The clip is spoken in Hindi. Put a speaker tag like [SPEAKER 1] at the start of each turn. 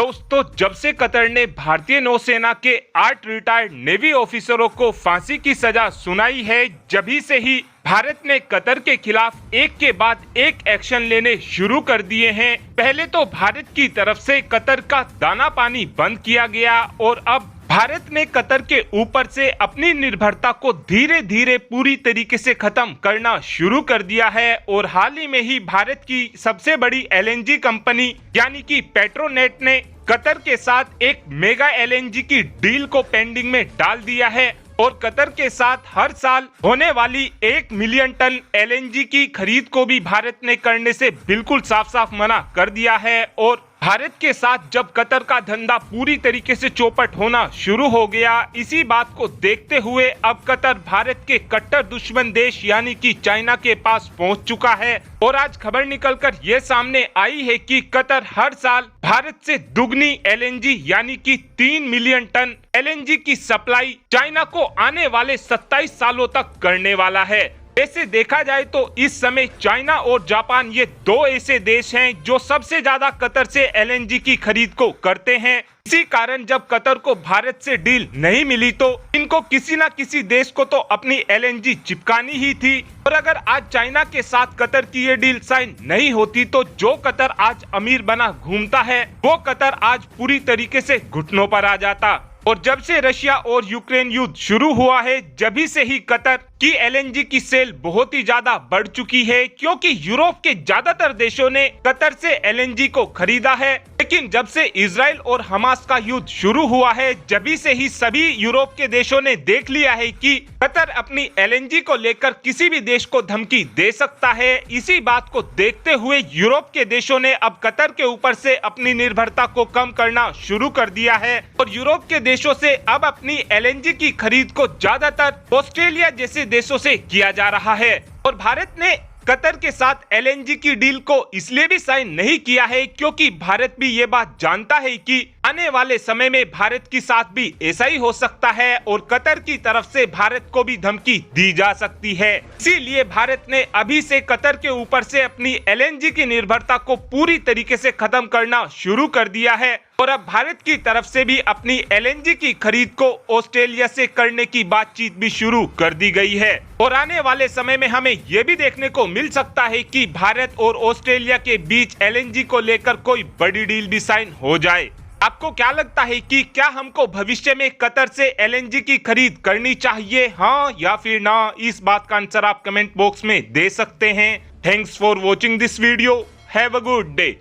[SPEAKER 1] दोस्तों, जब से कतर ने भारतीय नौसेना के 8 रिटायर्ड नेवी ऑफिसरों को फांसी की सजा सुनाई है, जभी से ही भारत ने कतर के खिलाफ एक के बाद एक एक्शन लेने शुरू कर दिए हैं। पहले तो भारत की तरफ से कतर का दाना पानी बंद किया गया और अब भारत ने कतर के ऊपर से अपनी निर्भरता को धीरे धीरे पूरी तरीके से खत्म करना शुरू कर दिया है। और हाल ही में ही भारत की सबसे बड़ी एलएनजी कंपनी यानी कि पेट्रोनेट ने कतर के साथ एक मेगा एलएनजी की डील को पेंडिंग में डाल दिया है और कतर के साथ हर साल होने वाली 1 मिलियन टन एलएनजी की खरीद को भी भारत ने करने से बिल्कुल साफ साफ मना कर दिया है। और भारत के साथ जब कतर का धंधा पूरी तरीके से चौपट होना शुरू हो गया, इसी बात को देखते हुए अब कतर भारत के कट्टर दुश्मन देश यानी कि चाइना के पास पहुंच चुका है। और आज खबर निकलकर ये सामने आई है कि कतर हर साल भारत से दुगनी एलएनजी यानी कि 3 मिलियन टन एलएनजी की सप्लाई चाइना को आने वाले 27 सालों तक करने वाला है। ऐसे देखा जाए तो इस समय चाइना और जापान ये दो ऐसे देश हैं जो सबसे ज्यादा कतर से एलएनजी की खरीद को करते हैं। इसी कारण जब कतर को भारत से डील नहीं मिली तो इनको किसी न किसी देश को तो अपनी एलएनजी चिपकानी ही थी। और अगर आज चाइना के साथ कतर की ये डील साइन नहीं होती तो जो कतर आज अमीर बना घूमता है वो कतर आज पूरी तरीके से घुटनों पर आ जाता। और जब से रशिया और यूक्रेन युद्ध शुरू हुआ है, जभी से ही कतर की एलएनजी की सेल बहुत ही ज्यादा बढ़ चुकी है, क्योंकि यूरोप के ज्यादातर देशों ने कतर से एलएनजी को खरीदा है। लेकिन जब से इजराइल और हमास का युद्ध शुरू हुआ है, जभी से ही सभी यूरोप के देशों ने देख लिया है कि कतर अपनी एलएनजी को लेकर किसी भी देश को धमकी दे सकता है। इसी बात को देखते हुए यूरोप के देशों ने अब कतर के ऊपर से अपनी निर्भरता को कम करना शुरू कर दिया है और यूरोप के देशों से अब अपनी एलएनजी की खरीद को ज्यादातर ऑस्ट्रेलिया जैसे देशों से किया जा रहा है। और भारत ने कतर के साथ एलएनजी की डील को इसलिए भी साइन नहीं किया है क्योंकि भारत भी ये बात जानता है कि आने वाले समय में भारत के साथ भी ऐसा ही हो सकता है और कतर की तरफ से भारत को भी धमकी दी जा सकती है। इसीलिए भारत ने अभी से कतर के ऊपर से अपनी एलएनजी की निर्भरता को पूरी तरीके से खत्म करना शुरू कर दिया है और अब भारत की तरफ से भी अपनी एलएनजी की खरीद को ऑस्ट्रेलिया से करने की बातचीत भी शुरू कर दी गई है। और आने वाले समय में हमें यह भी देखने को मिल सकता है कि भारत और ऑस्ट्रेलिया के बीच एलएनजी को लेकर कोई बड़ी डील भी साइन हो जाए। आपको क्या लगता है कि क्या हमको भविष्य में कतर से एलएनजी की खरीद करनी चाहिए, हाँ या फिर ना? इस बात का आंसर आप कमेंट बॉक्स में दे सकते हैं। Thanks for watching this video. Have a good day.